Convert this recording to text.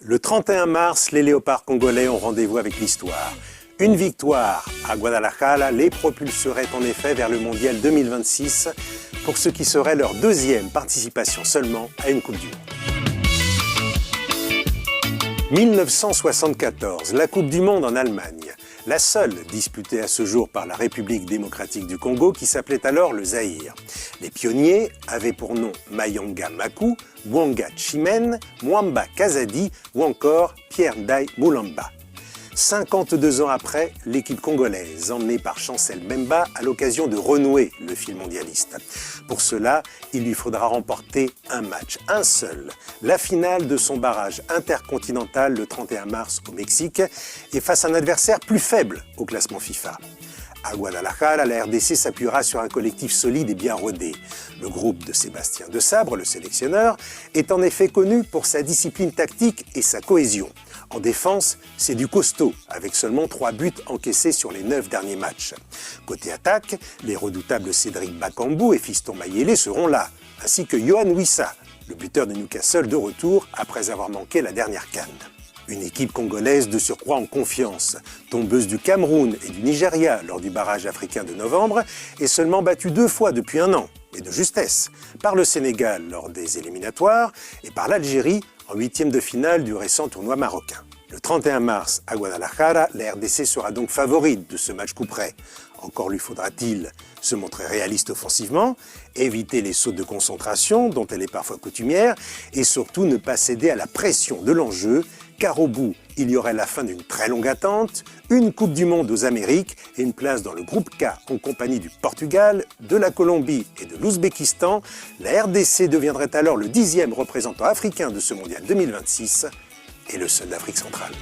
Le 31 mars, les léopards congolais ont rendez-vous avec l'histoire. Une victoire à Guadalajara les propulserait en effet vers le mondial 2026 pour ce qui serait leur deuxième participation seulement à une Coupe du Monde. 1974, la Coupe du Monde en Allemagne, la seule disputée à ce jour par la République démocratique du Congo qui s'appelait alors le Zaïre. Les pionniers avaient pour nom Mayanga Maku, Bwanga Chimène, Mwamba Kazadi ou encore Pierre Ndai Moulamba. 52 ans après, l'équipe congolaise, emmenée par Chancel Mbemba, a l'occasion de renouer le fil mondialiste. Pour cela, il lui faudra remporter un match, un seul, la finale de son barrage intercontinental le 31 mars au Mexique, et face à un adversaire plus faible au classement FIFA. À Guadalajara, la RDC s'appuiera sur un collectif solide et bien rodé. Le groupe de Sébastien Desabre, le sélectionneur, est en effet connu pour sa discipline tactique et sa cohésion. En défense, c'est du costaud, avec seulement 3 buts encaissés sur les 9 derniers matchs. Côté attaque, les redoutables Cédric Bakambu et Fiston Mayele seront là, ainsi que Yohan Wissa, le buteur de Newcastle de retour après avoir manqué la dernière CAN. Une équipe congolaise de surcroît en confiance, tombeuse du Cameroun et du Nigeria lors du barrage africain de novembre, est seulement battue 2 fois depuis un an, et de justesse, par le Sénégal lors des éliminatoires et par l'Algérie en 8e de finale du récent tournoi marocain. Le 31 mars à Guadalajara, la RDC sera donc favorite de ce match coup-près. Encore lui faudra-t-il se montrer réaliste offensivement, éviter les sautes de concentration dont elle est parfois coutumière et surtout ne pas céder à la pression de l'enjeu, car au bout, il y aurait la fin d'une très longue attente, une Coupe du Monde aux Amériques et une place dans le groupe K en compagnie du Portugal, de la Colombie et de l'Ouzbékistan. La RDC deviendrait alors le 10e représentant africain de ce mondial 2026 et le seul d'Afrique centrale.